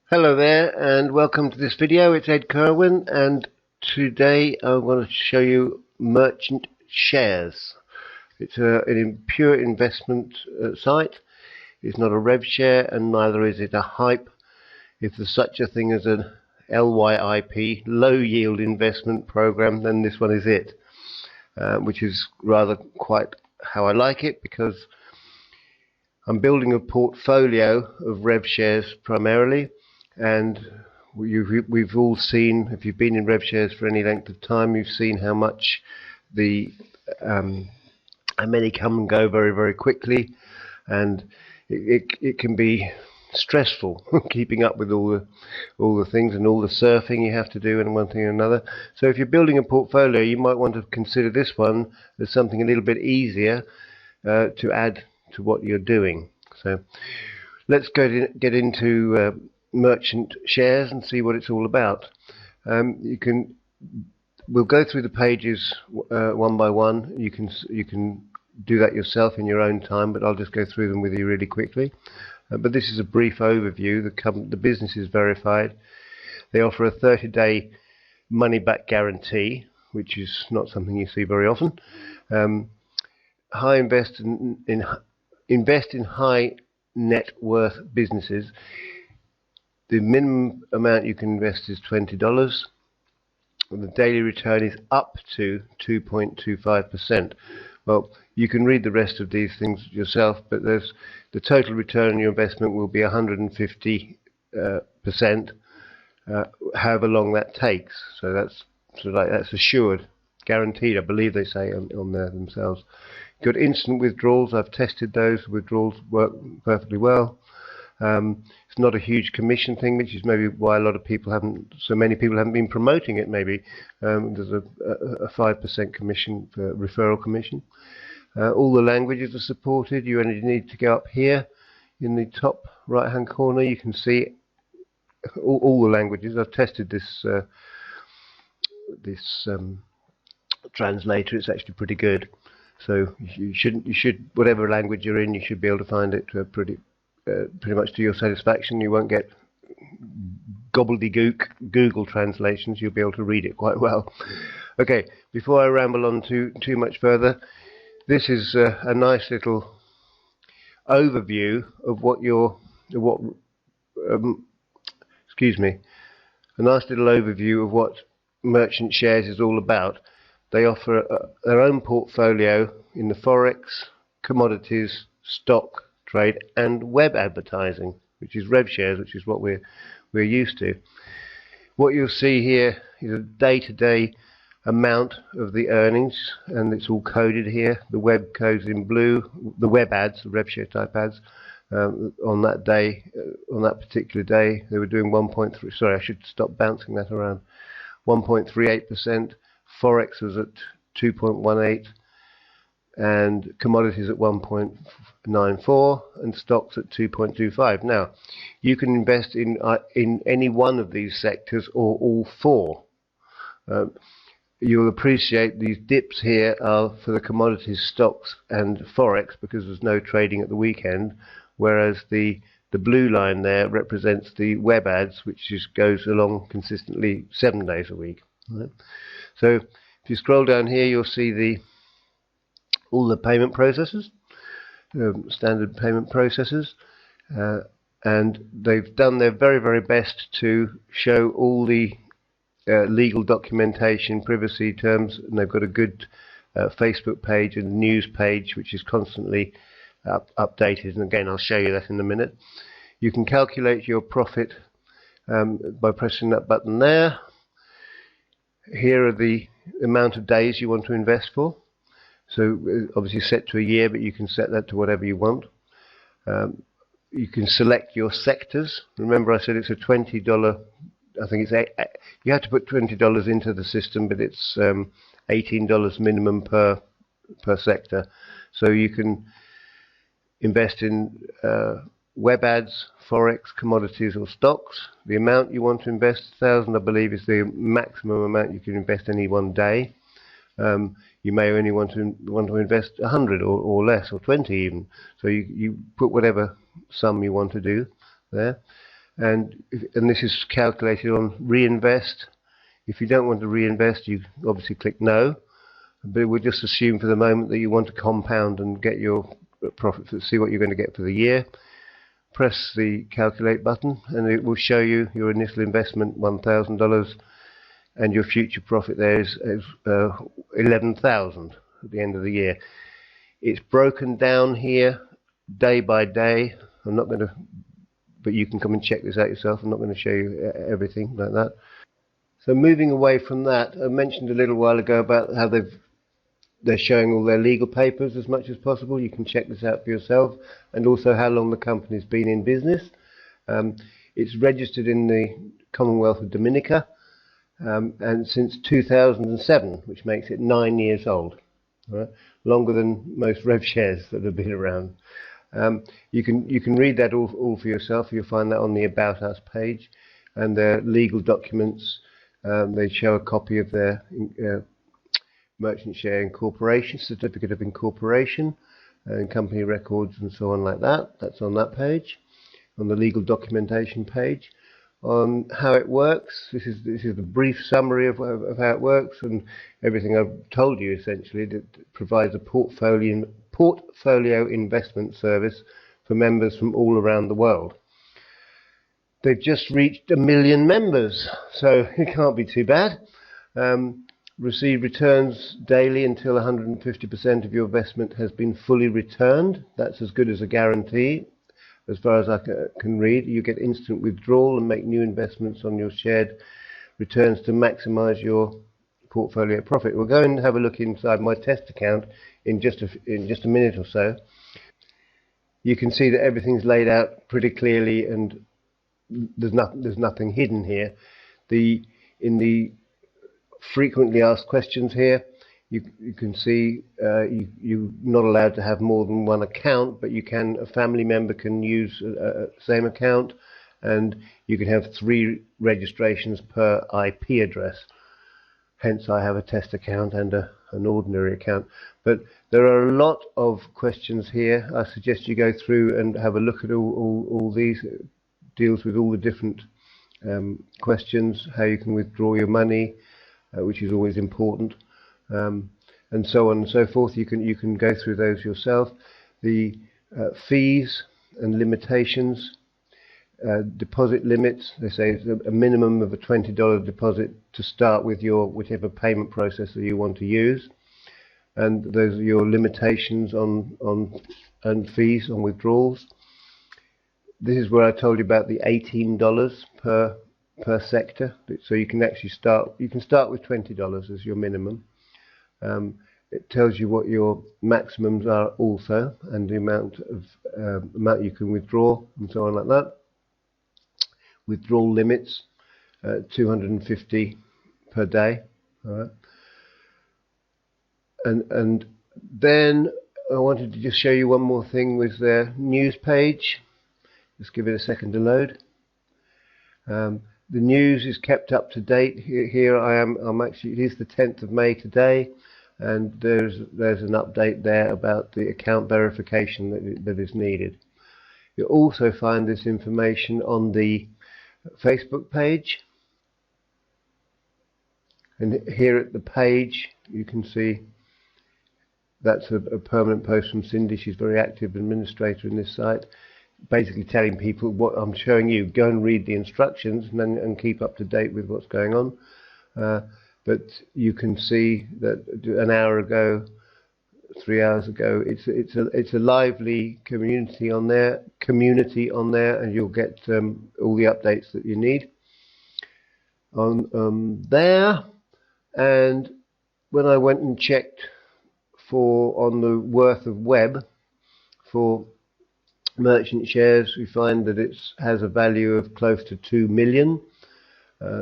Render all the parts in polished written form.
Hello there and welcome to this video. It's Ed Kirwan and today I'm going to show you merchant shares. It's a pure investment site. It's not a rev share and neither is it a hype. If there's such a thing as an LYIP, low yield investment program, then this one is it, which is rather quite how I like it, because I'm building a portfolio of rev shares primarily. And we've all seen, if you've been in rev shares for any length of time, you've seen how much how many come and go very, very quickly, and it can be stressful keeping up with all the things and all the surfing you have to do and one thing and another. So if you're building a portfolio, you might want to consider this one as something a little bit easier to add to what you're doing. So let's get into merchant shares and see what it's all about. We'll go through the pages one by one. You can do that yourself in your own time, but I'll just go through them with you really quickly. But this is a brief overview. The business is verified. They offer a 30-day money-back guarantee, which is not something you see very often. Invest in high net worth businesses. The minimum amount you can invest is $20, and the daily return is up to 2.25%. Well, you can read the rest of these things yourself, but there's the total return on your investment will be 150%, however long that takes. So that's assured, guaranteed, I believe they say on there themselves. You've got instant withdrawals. I've tested those. Withdrawals work perfectly well. It's not a huge commission thing, which is maybe why so many people haven't been promoting it. Maybe there's a 5% commission for referral commission. All the languages are supported. You only need to go up here in the top right hand corner. You can see all the languages. I've tested this translator. It's actually pretty good. So you should whatever language you're in, you should be able to find it pretty much to your satisfaction. You won't get gobbledygook Google translations. You'll be able to read it quite well. Okay, before I ramble on too much further, this is a nice little overview of a nice little overview of what merchant shares is all about. They offer their own portfolio in the forex, commodities, stock trade and web advertising, which is rev shares, which is what we're used to. What you'll see here is a day-to-day amount of the earnings, and it's all coded here. The web codes in blue, the web ads, the rev share type ads. On that day, on that particular day, they were doing 1.3. Sorry, I should stop bouncing that around. 1.38%. Forex was at 2.18. and commodities at 1.94 and stocks at 2.25. Now, you can invest in any one of these sectors or all four. You'll appreciate these dips here are for the commodities, stocks and forex, because there's no trading at the weekend, whereas the blue line there represents the web ads, which just goes along consistently 7 days a week. Right? So if you scroll down here, you'll see all the payment processes, standard payment processes, and they've done their very, very best to show all the legal documentation, privacy terms, and they've got a good Facebook page and news page which is constantly updated, and again I'll show you that in a minute. You can calculate your profit by pressing that button there. Here are the amount of days you want to invest for. So obviously set to a year, but you can set that to whatever you want. You can select your sectors. Remember I said it's a $20, I think you have to put $20 into the system, but it's $18 minimum per sector. So you can invest in web ads, forex, commodities or stocks. The amount you want to invest, 1,000 I believe, is the maximum amount you can invest any one day. You may only want to invest 100 or less, or 20 even. So you put whatever sum you want to do there. and this is calculated on reinvest. If you don't want to reinvest, you obviously click no, but we'll just assume for the moment that you want to compound and get your profits, see what you're going to get for the year. Press the calculate button and it will show you your initial investment, $1,000, and your future profit there is $11,000 at the end of the year. It's broken down here day by day. I'm not going to, but you can come and check this out yourself. I'm not going to show you everything like that. So moving away from that, I mentioned a little while ago about how they're showing all their legal papers as much as possible. You can check this out for yourself, and also how long the company's been in business. It's registered in the Commonwealth of Dominica, and since 2007, which makes it 9 years old. Right? Longer than most rev shares that have been around. You can read that all for yourself. You'll find that on the About Us page, and their legal documents. They show a copy of their merchant share incorporation, certificate of incorporation, and company records and so on like that. That's on that page, on the legal documentation page. On how it works, this is the brief summary of how it works, and everything I've told you essentially. That provides a portfolio investment service for members from all around the world. They've just reached 1 million members, so it can't be too bad. Receive returns daily until 150% of your investment has been fully returned. That's as good as a guarantee. As far as I can read, you get instant withdrawal and make new investments on your shared returns to maximize your portfolio profit. We'll go and have a look inside my test account in just a minute or so. You can see that everything's laid out pretty clearly, and there's nothing hidden here. In the frequently asked questions here, you can see you're not allowed to have more than one account, but a family member can use the same account, and you can have 3 registrations per IP address. Hence I have a test account and an ordinary account. But there are a lot of questions here. I suggest you go through and have a look at all these. It deals with all the different questions, how you can withdraw your money, which is always important. And so on and so forth. You can go through those yourself. The fees and limitations, deposit limits. They say it's a minimum of a $20 deposit to start with your whichever payment processor you want to use, and those are your limitations on fees on withdrawals. This is where I told you about the $18 per sector. So you can actually start with $20 as your minimum. It tells you what your maximums are also, and the amount you can withdraw, and so on like that. Withdrawal limits, 250 per day. All right. And then I wanted to just show you one more thing with their news page. Just give it a second to load. The news is kept up to date. Here I am. It is the 10th of May today, and there's an update there about the account verification that is needed. You'll also find this information on the Facebook page, and here at the page you can see that's a permanent post from Cindy. She's very active administrator in this site, basically telling people what I'm showing you. Go and read the instructions and keep up to date with what's going on. But you can see that an hour ago, 3 hours ago, it's a lively community on there, and you'll get all the updates that you need on there. And when I went and checked on the worth of web for merchant shares, we find that it has a value of close to 2 million.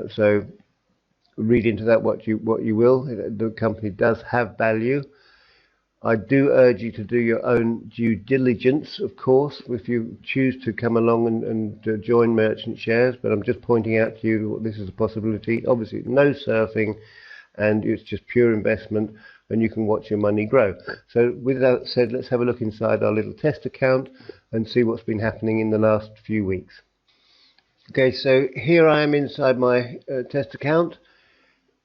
So read into that what you will. The company does have value. I do urge you to do your own due diligence, of course, if you choose to come along and join merchant shares, but I'm just pointing out to you that this is a possibility. Obviously no surfing, and it's just pure investment, and you can watch your money grow. So with that said, let's have a look inside our little test account and see what's been happening in the last few weeks. Okay, so here I am inside my test account.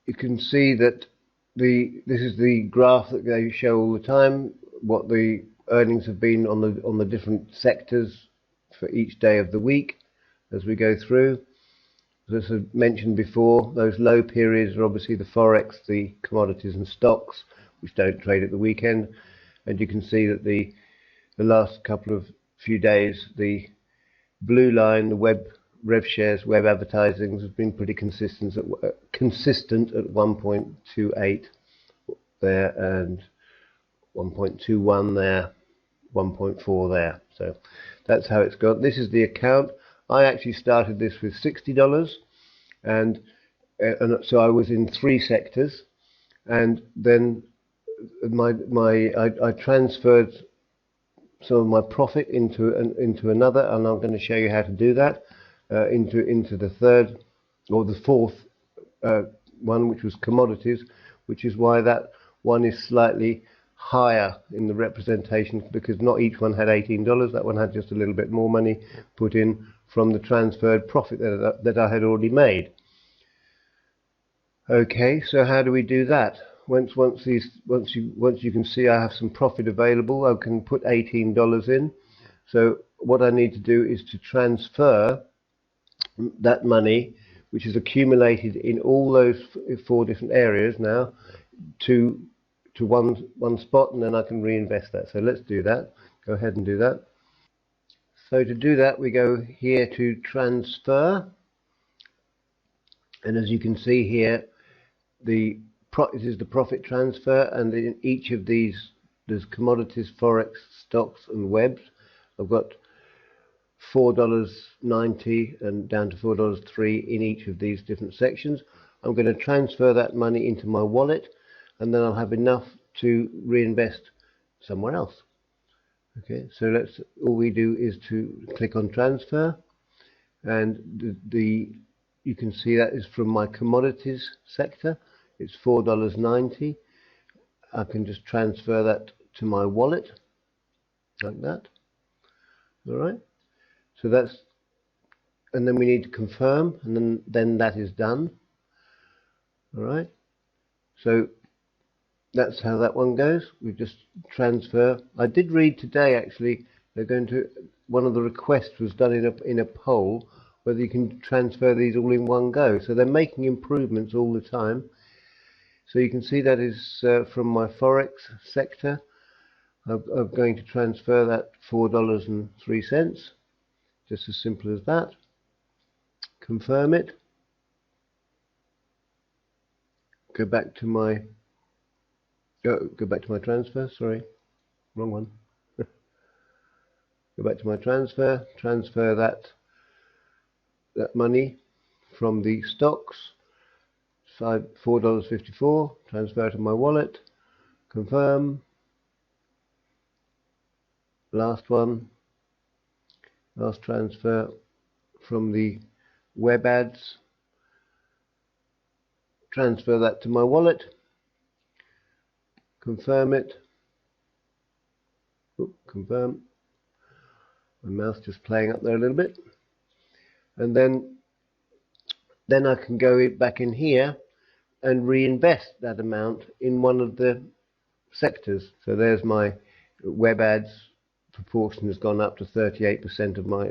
You can see that this is the graph that they show all the time, what the earnings have been on the different sectors for each day of the week as we go through. As I mentioned before, those low periods are obviously the forex, the commodities and stocks, which don't trade at the weekend. And you can see that the last couple of few days, the blue line, the rev shares, web advertising has been pretty consistent at 1.28 there and 1.21 there, 1.4 there. So that's how it's gone. This is the account. I actually started this with $60, and so I was in 3 sectors, and then I transferred some of my profit into another, and I'm going to show you how to do that into the third or the fourth one, which was commodities, which is why that one is slightly higher in the representation, because not each one had $18. That one had just a little bit more money put in from the transferred profit that I had already made. Okay, so how do we do that? Once you can see I have some profit available, I can put $18 in. So what I need to do is to transfer that money, which is accumulated in all those 4 different areas now, to one spot, and then I can reinvest that. So let's do that. Go ahead and do that. So to do that, we go here to transfer, and as you can see here, this is the profit transfer, and in each of these, there's commodities, forex, stocks and webs. I've got $4.90 and down to $4.03 in each of these different sections. I'm going to transfer that money into my wallet, and then I'll have enough to reinvest somewhere else. Okay, so all we do is to click on transfer, and you can see that is from my commodities sector. It's $4.90. I can just transfer that to my wallet like that. All right, so and then we need to confirm, and then that is done. All right, so that's how that one goes. We just transfer. I did read today, actually, one of the requests was done in a poll whether you can transfer these all in one go. So they're making improvements all the time. So you can see that is from my forex sector. I'm going to transfer that $4.03. Just as simple as that. Confirm it. Go back to my transfer. Sorry, wrong one. Go back to my transfer. Transfer that money from the stocks. $4.54. Transfer to my wallet. Confirm. Last one. Last transfer from the web ads. Transfer that to my wallet. Confirm it. Confirm. My mouse just playing up there a little bit. And then I can go back in here and reinvest that amount in one of the sectors. So there's my web ads proportion has gone up to 38% of my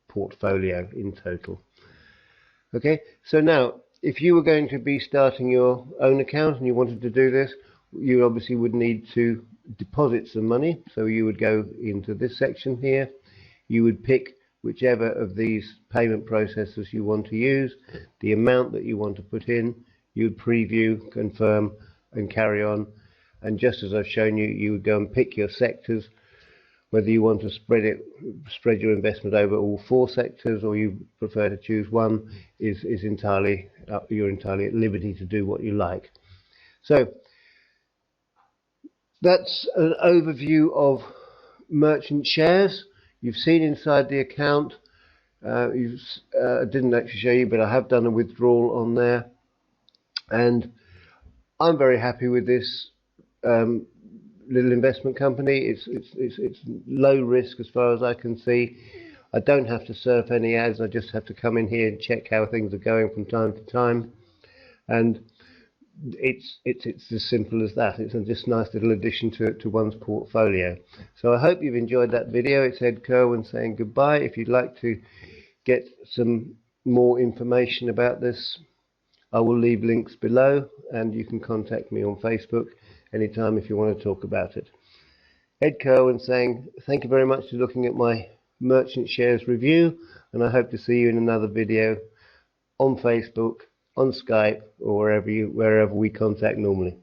portfolio in total. Okay, so now if you were going to be starting your own account and you wanted to do this, you obviously would need to deposit some money. So you would go into this section here. You would pick whichever of these payment processors you want to use, the amount that you want to put in. You would preview, confirm and carry on. And just as I've shown you, you would go and pick your sectors, whether you want to spread your investment over all 4 sectors, or you prefer to choose one, is entirely you're entirely at liberty to do what you like. So that's an overview of merchant shares. You've seen inside the account. I didn't actually show you, but I have done a withdrawal on there, and I'm very happy with this little investment company. It's low risk as far as I can see. I don't have to surf any ads. I just have to come in here and check how things are going from time to time, and it's as simple as that. It's a just nice little addition to one's portfolio. So I hope you've enjoyed that video. It's Ed Kirwan saying goodbye. If you'd like to get some more information about this, I will leave links below, and you can contact me on Facebook anytime if you want to talk about it. Ed Kirwan saying thank you very much for looking at my merchant shares review, and I hope to see you in another video on Facebook, on Skype, or wherever we contact normally.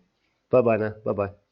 Bye bye now. Bye bye.